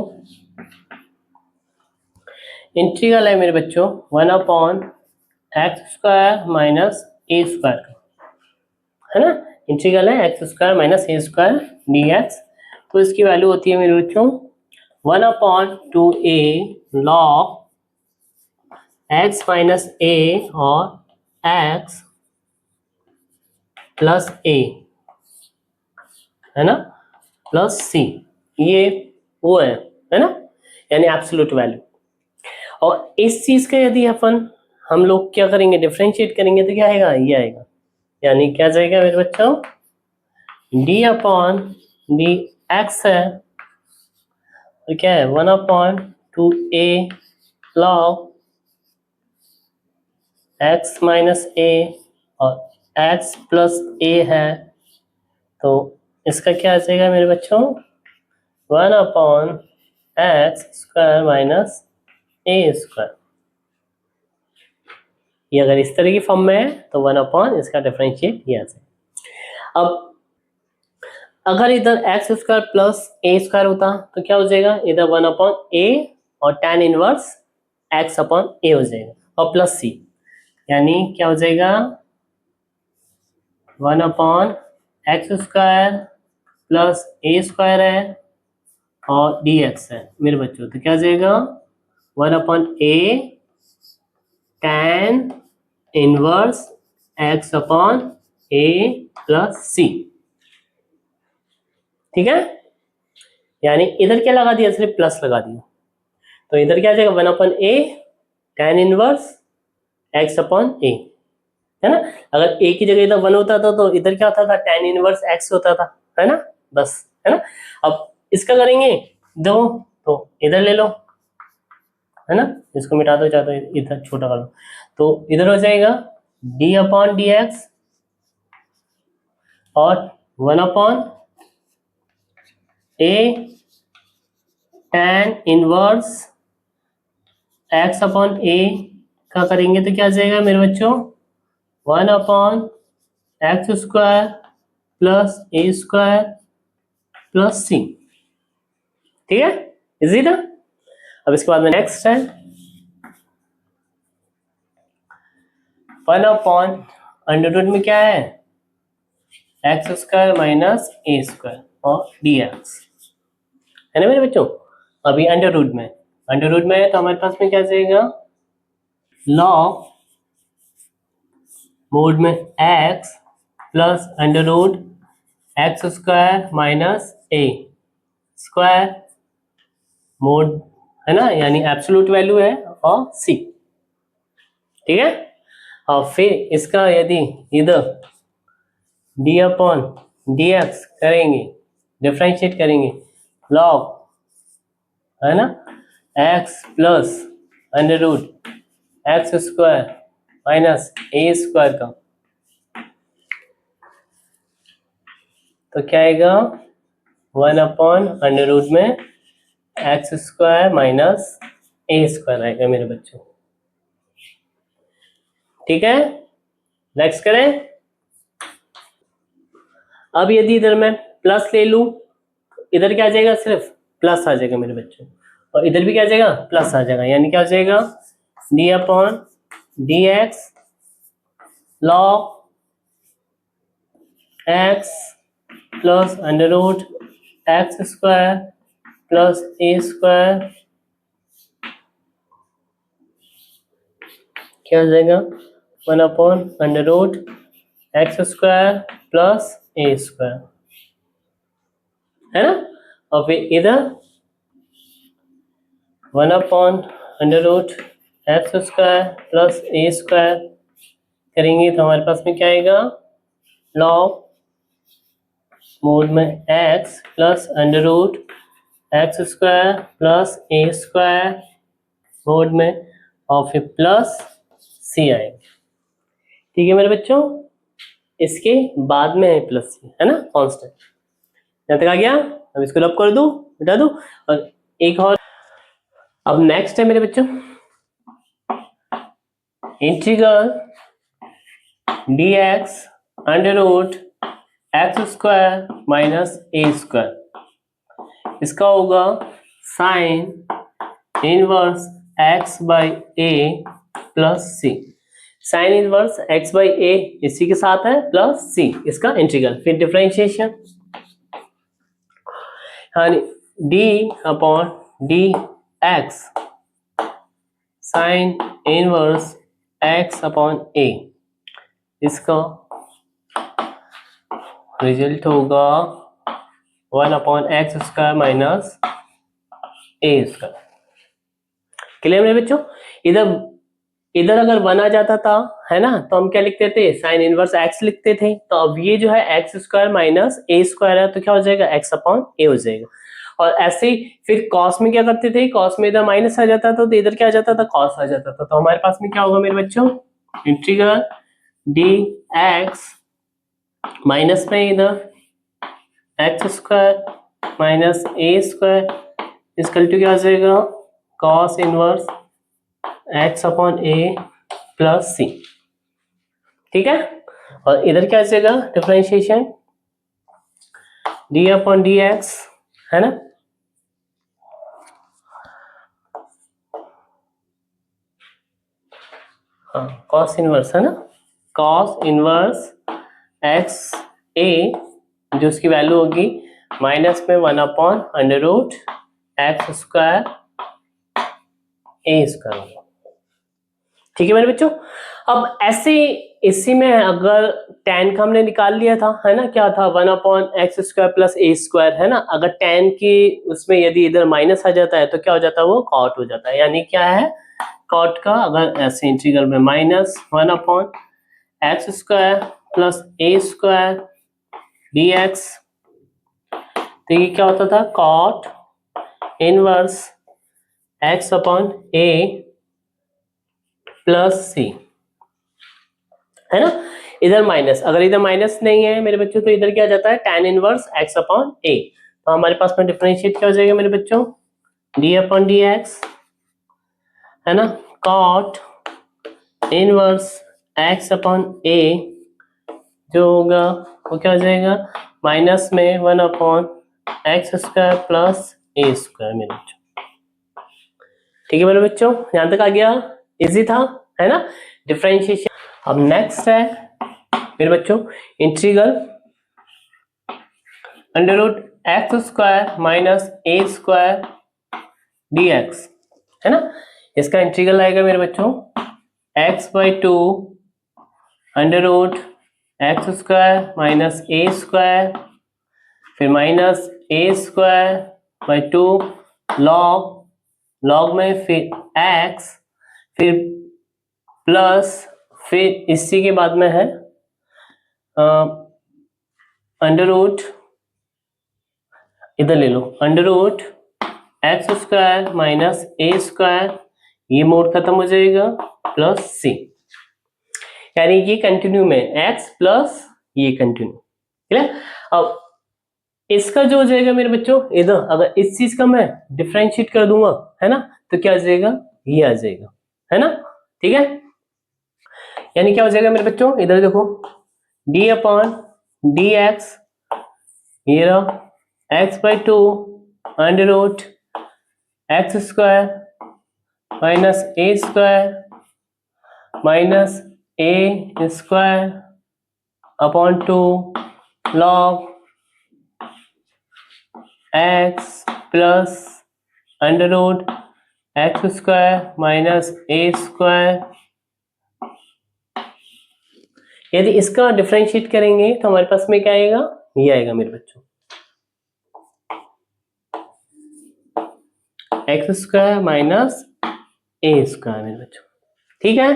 इंटीग्रल है मेरे बच्चों 1/x² माइनस a स्क्वायर का, है ना। इंटीग्रल है x² minus a square dx। तो इसकी वैल्यू होती है मेरे बच्चों 1/2a log x minus a और x प्लस a, है ना, प्लस c। ये वो है ना, यानी एब्सोल्यूट वैल्यू। और इस चीज का यदि हम लोग क्या करेंगे, डिफरेंशिएट करेंगे तो क्या आएगा, ये आएगा, यानी क्या जाएगा मेरे बच्चों d/dx है, तो क्या है 1/2a log x minus a और x प्लस a है, तो इसका क्या आ जाएगा मेरे बच्चों 1/x² माइनस a स्क्वायर। ये अगर इस तरह की फॉर्म में है तो 1/ इसका डिफरेंशिएट ये आ जाएगा। अब अगर इधर x² प्लस a स्क्वायर होता तो क्या हो जाएगा, इधर 1/a और tan इनवर्स x/a हो जाएगा और प्लस c, यानी क्या हो जाएगा 1/x² प्लस a स्क्वायर है और dx है मेरे बच्चों, तो क्या हो जाएगा 1/a tan inverse x/a plus c। ठीक है, यानी इधर क्या लगा दिया, सिर्फ प्लस लगा दिया, तो इधर क्या आ जाएगा 1/a tan इनवर्स x/a, है ना। अगर a की जगह इधर 1 होता था तो इधर क्या होता था tan इनवर्स x होता था, है ना, बस, है ना। अब इसका करेंगे दो, तो इधर ले लो, है ना, इसको मिटा दो, चाहे तो इधर छोटा कर लो, तो इधर हो जाएगा d/dx और 1/a tan इनवर्स x/a का करेंगे तो क्या आ जाएगा मेरे बच्चों 1/x² plus a square plus c। ठीक है, इजी था। अब इसके बाद में नेक्स्ट है 1/√, में क्या है x² माइनस a स्क्वायर और dx, है ना मेरे बच्चों। अभी अंडर रूट में है तो हमारे पास में क्या जाएगा लॉग मोड में x plus √x² minus a square mode, है ना, यानी एब्सोल्यूट वैल्यू है और c। ठीक है, और फिर इसका यदि इधर d/dx करेंगे, डिफरेंशिएट करेंगे लॉग, है ना, x plus √x² minus a square का, तो क्या आएगा 1/√, में x² माइनस a स्क्वायर आएगा मेरे बच्चों। ठीक है, नेक्स्ट करें। अब यदि इधर मैं प्लस ले लूं, इधर क्या आ जाएगा, सिर्फ प्लस आ जाएगा मेरे बच्चों, और इधर भी क्या आ जाएगा प्लस आ जाएगा, यानी क्या हो जाएगा d/dx log x plus √x² plus a square, क्या हो जाएगा 1/√x² प्लस a स्क्वायर, है ना। और फिर इधर 1/√x² प्लस a स्क्वायर करेंगे तो हमारे पास में क्या आएगा लॉग मोड में x plus x square plus a square बोर्ड में और फिर प्लस सी आएगा। ठीक है मेरे बच्चों, इसके बाद में है प्लस सी, है ना, कांस्टेंट। यहाँ तक आ गया। अब इसको रब कर दूं, हटा दूं। और एक और, अब नेक्स्ट है मेरे बच्चों integral dx under root x square minus a square. इसका होगा sine inverse x by a plus c. Sine inverse x by a इसी के साथ है प्लस सी, इसका इंटीग्रल। फिर डिफरेंशिएशन, यानी d upon d x sine inverse x upon a, इसका रिजल्ट होगा 1 upon x square minus a square. Clear मेरे बच्चों? इधर अगर 1 आ जाता था, है ना, तो हम क्या लिखते थे, साइन इनवर्स x लिखते थे। तो अब ये जो है x square minus a square है, तो क्या हो जाएगा, x अपॉन ए हो जाएगा। और ऐसे ही फिर कॉस में क्या करते थे, कॉस में इधर माइनस आ जाता था तो इधर क्या आ जाता था, कॉस आ जाता था। तो हमारे पास में क्या होगा मेरे बच्चों, इंटीग्रल डी एक्स माइनस में इधर x square minus a square is equal to क्या हो जाएगा, cos inverse x upon a plus c. ठीक है, और इधर क्या आ जाएगा, differentiation d upon d x, है ना, हाँ कॉस इनवर्स, है ना, कॉस इनवर्स एक्स ए, जो उसकी वैल्यू होगी माइनस में 1 upon under root x square a square. ठीक है मेरे बच्चों। अब ऐसे इसी में अगर tan का हमने निकाल लिया था, है ना, क्या था, 1 upon x square plus a square, है ना। अगर tan की उसमें यदि इधर माइनस आ जाता है तो क्या हो जाता है, वो कॉट हो जाता है। यानी क्या है, कॉट का अगर ऐसे इंटीग्रल में minus 1 upon x square plus a square d x, तो ये क्या होता था, cot inverse x upon a plus c, है ना। इधर माइनस, अगर इधर माइनस नहीं है मेरे बच्चों तो इधर क्या आ जाता है, tan इनवर्स x अपॉन ए। तो हमारे पास में डिफरेंशिएट क्या हो जाएगा मेरे बच्चों, d अपॉन डी एक्स, है ना, cot इनवर्स x अपॉन ए जो होगा वो क्या हो जाएगा, माइनस में 1 upon x square plus a square मेरे बच्चों। ठीक है मेरे बच्चों, यहां तक आ गया, इजी था, है ना, डिफरेंशिएशन। अब नेक्स्ट है मेरे बच्चों integral under root x square minus a square d x, है ना। इसका इंटीग्रल आएगा मेरे बच्चों x by two under root x square minus a square, फिर minus a square by two log में फिर एक्स, फिर प्लस, फिर इसी के बाद में है अंडर रूट, इधर ले लो, under root x square minus a square, ये मोड खत्म हो जाएगा प्लस सी। यानी ये कंटिन्यू में एक्स प्लस ये कंटिन्यू, ठीक है। अब इसका जो हो जाएगा मेरे बच्चों, इधर अगर इस चीज का मैं डिफरेंशिएट कर दूंगा, है ना, तो क्या आ जाएगा, ये आ जाएगा, है ना। ठीक है, यानी क्या हो जाएगा मेरे बच्चों, इधर देखो डी अपॉन डी एक्स, ये रहा x by two under root x square minus a square minus a square upon two log x plus under root x square minus a square. यदि इसका डिफरेंशिएट करेंगे तो हमारे पास में क्या आएगा, ये आएगा मेरे बच्चों x square minus a square मेरे बच्चों। ठीक है,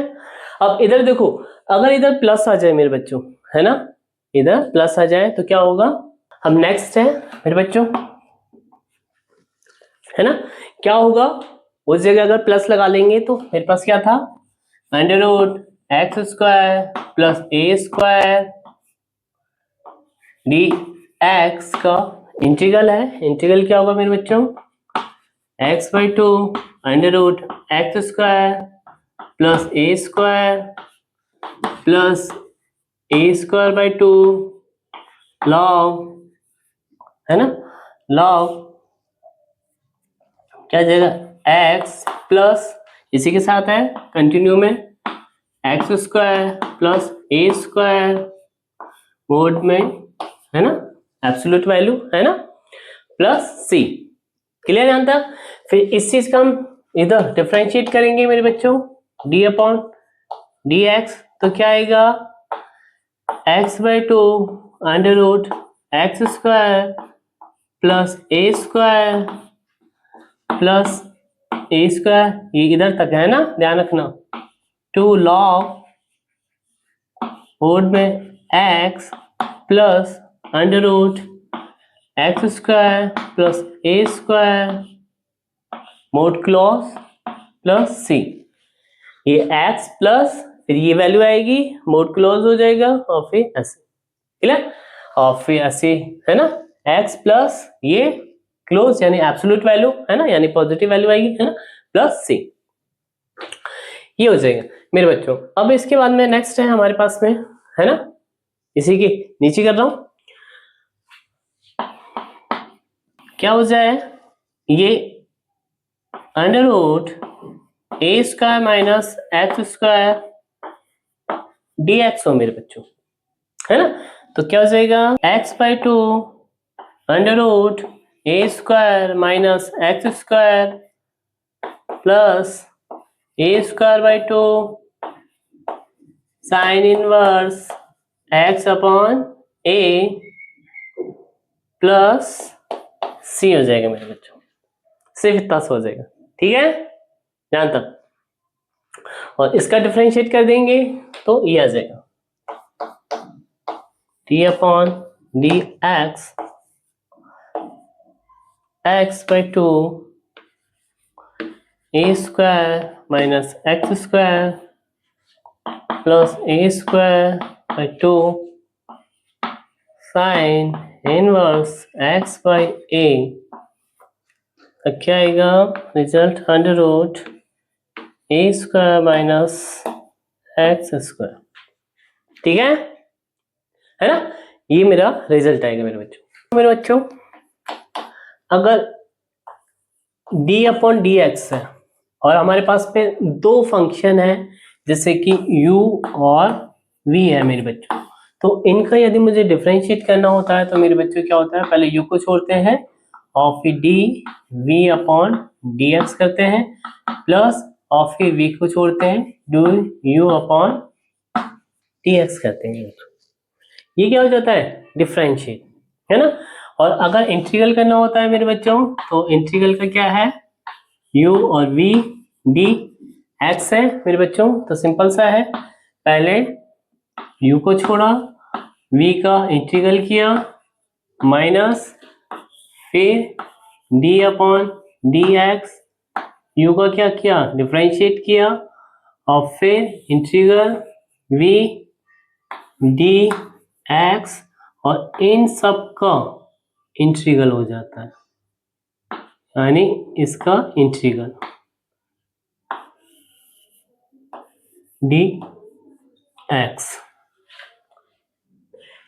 अब इधर देखो, अगर इधर प्लस आ जाए मेरे बच्चों, है ना, इधर प्लस आ जाए तो क्या होगा। अब नेक्स्ट है मेरे बच्चों है ना। क्या होगा, उस जगह अगर प्लस लगा लेंगे तो मेरे पास क्या था, under root x square plus a square d x का इंटीग्रल है। इंटीग्रल क्या होगा मेरे बच्चों, x by two under root x square plus a square plus a square by two log, है ना, लॉग क्या जाएगा, एक्स प्लस इसी के साथ है कंटिन्यू में x square plus a square mode में, है ना, एब्सोल्यूट वैल्यू, है ना, प्लस सी। क्लियर यहां तक। फिर इस चीज का हम इधर डिफरेंशिएट करेंगे मेरे बच्चों, डी अपॉन डी एक्स, तो क्या आएगा, x by two under root x square plus a square plus a square, ये इधर तक है ना, ध्यान रखना, टू लॉग बोर्ड में x plus under root x square plus a square mod close plus c. ये एक्स प्लस फिर ये वैल्यू आएगी, मोड क्लोज हो जाएगा और फिर ऐसे, क्लियर, और फिर ऐसे, है ना, एक्स प्लस ये क्लोज यानी एब्सोल्यूट वैल्यू, है ना, यानी पॉजिटिव वैल्यू आएगी, है ना, प्लस सी, ये हो जाएगा मेरे बच्चों। अब इसके बाद में नेक्स्ट है हमारे पास में, है ना, इसी के नीचे कर रहा हूं, क्या हो जाए, ये under root a square minus x square d x हो मेरे बच्चों, है ना, तो क्या हो जाएगा, x by two under root a square minus x square plus a square by two sine inverse x upon a plus c हो जाएगा मेरे बच्चों, सिर्फ इतना सा हो जाएगा, ठीक है, यहां तक। और इसका डिफरेंशिएट कर देंगे तो ये आ जाएगा d upon d x x by two a square minus x square plus a square by two sine inverse x by a, क्या आएगा result, under root a square minus x square, ठीक है ना, ये मेरा रिजल्ट आएगा मेरे बच्चों। मेरे बच्चों अगर d अपॉन डी एक्स है और हमारे पास में दो फंक्शन है जैसे कि u और v है मेरे बच्चों, तो इनका यदि मुझे डिफरेंशिएट करना होता है तो मेरे बच्चों क्या होता है, पहले u को छोड़ते हैं और फिर d v upon d x करते हैं प्लस और फिर v को छोड़ते हैं do u upon d x करते हैं, ये क्या हो जाता है, डिफरेंशिएट, है ना। और अगर इंटीग्रल करना होता है मेरे बच्चों तो इंटीग्रल का क्या है, u और v d x है मेरे बच्चों, तो सिंपल सा है, पहले u को छोड़ा, v का इंटीग्रल किया माइनस फिर d upon d x, u का क्या किया, डिफरेंशिएट किया और फिर इंटीग्रल v d x और इन सब का इंटीग्रल हो जाता है, यानी इसका इंटीग्रल डी एक्स,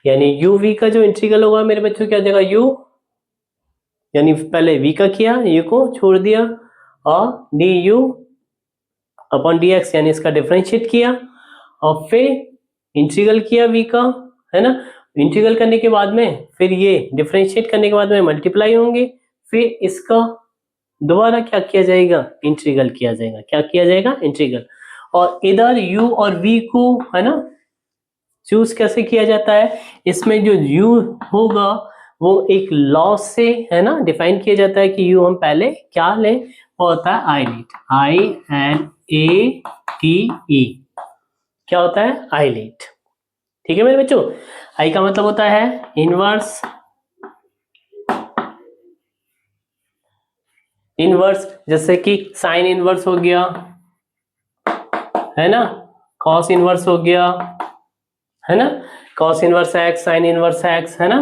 यानी u v का जो इंटीग्रल होगा मेरे बच्चों क्या हो जाएगा, u यानी पहले v का किया, u को छोड़ दिया और D u upon d x यानी इसका डिफरेंशिएट किया और फिर इंटीग्रल किया v का, है ना, इंटीग्रल करने के बाद में फिर ये डिफरेंशिएट करने के बाद में मल्टीप्लाई होंगे, फिर इसका दोबारा क्या किया जाएगा, इंटीग्रल किया जाएगा, क्या किया जाएगा, इंटीग्रल। और इधर u और v को, है ना, चूज कैसे किया जाता है, इसमें जो u होगा वो एक लॉस से, है ना, डिफाइन किया जाता है कि u हम पहले क्या लें, वो होता है ilate, I N A T E, क्या होता है, आइलेट, ठीक है मेरे बच्चों। आई का मतलब होता है इनवर्स इनवर्स जैसे कि साइन इनवर्स हो गया, है ना, कॉस इनवर्स हो गया, है ना, cos inverse x, sine inverse x, है ना,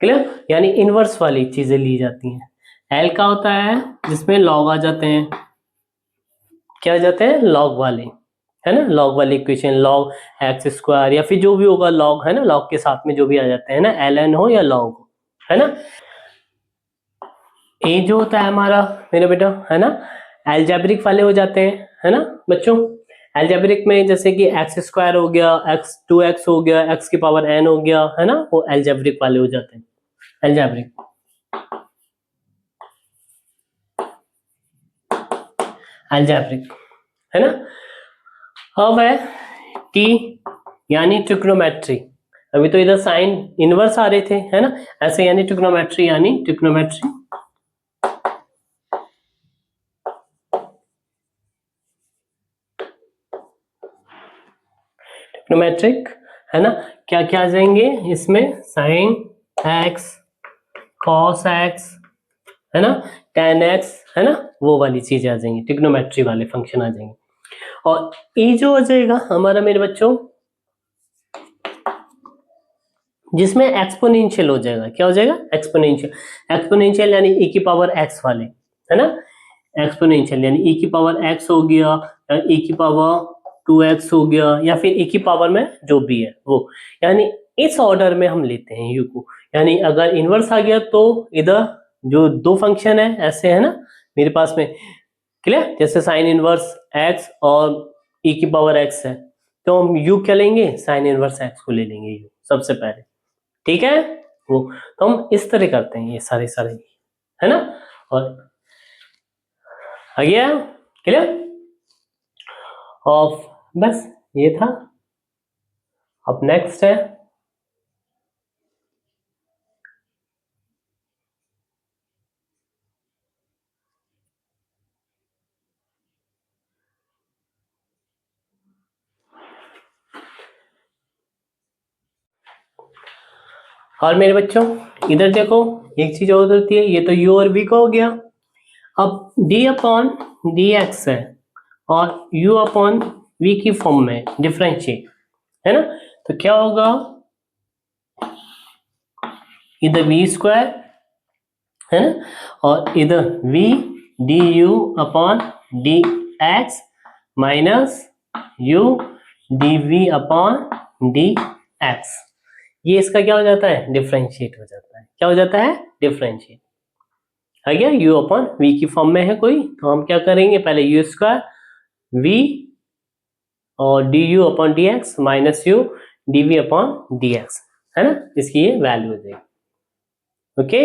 क्लियर। यानी इनवर्स वाली चीजें ली जाती हैं। एल का होता है जिसमें लॉग आ जाते हैं, क्या आ जाते हैं, लॉग वाले, है ना, लॉग वाली इक्वेशन, लॉग एक्स स्क्वायर या फिर जो भी होगा लॉग, है ना, लॉग के साथ में जो भी आ जाते हैं ना, एल एन हो या लॉग हो, है ना। ए जो होता है हमारा मेरे बेटा, है ना, एल्जेब्रिक वाले हो जाते हैं, है ना बच्चों। एल्जेब्रिक में जैसे कि एक्स स्क्वायर हो गया, एक्स 2x हो गया, एक्स की पावर n हो गया, है ना, वो एल्जेब्रिक वाले हो जाते हैं, एल्जेब्रिक, एल्जेब्रिक, है ना। अब है टी यानी ट्रिग्नोमेट्री। अभी तो इधर साइन इनवर्स आ रहे थे, है ना, ऐसे यानी ट्रिग्नोमेट्री, यानी ट्रिग्नोमेट्री, ट्रिग्नोमेट्रिक, है ना। क्या क्या आ जाएंगे इसमें, साइन एक्स, कॉस एक्स, है ना, tan x, है ना, वो वाली चीजें आ जाएंगी, ट्रिग्नोमेट्री वाले फंक्शन आ जाएंगे। और ये जो हो जाएगा हमारा मेरे बच्चों, जिसमें एक्सपोनेंशियल हो जाएगा, क्या हो जाएगा, एक्सपोनेंशियल, एक्सपोनेंशियल यानी e की पावर x वाले, है ना, एक्सपोनेंशियल यानी e की पावर x हो गया, या e की पावर 2x हो गया, या फिर e की पावर में जो भी है वो, यानी इस ऑर्डर में हम लेते हैं u को। यानी अगर इनवर्स आ गया तो इधर जो दो फंक्शन है ऐसे, है ना, मेरे पास में, क्लियर, जैसे साइन इनवर्स x और e की पावर x है, तो हम u क्या लेंगे, साइन इनवर्स x को ले लेंगे u सबसे पहले, ठीक है। वो तो हम इस तरह करते हैं ये सारे सारे, है ना। और आ गया, क्लियर, और बस ये था। अब नेक्स्ट है, और मेरे बच्चों इधर देखो, एक चीज और होती है, ये तो u और v का हो गया। अब d अपॉन डी एक्स है और u अपॉन v की फॉर्म में डिफरेंशिएट, है ना, तो क्या होगा, इधर v स्क्वायर, है ना, और इधर v d u upon d x minus u d v upon d x, ये इसका क्या हो जाता है, डिफरेंशिएट हो जाता है, क्या हो जाता है, डिफरेंशिएट। आ गया, u अपॉन v की फॉर्म में है कोई, तो हम क्या करेंगे, पहले u स्क्वायर v और d u upon d x minus u d v upon d x, है ना, इसकी ये वैल्यू हो जाएगी, ओके।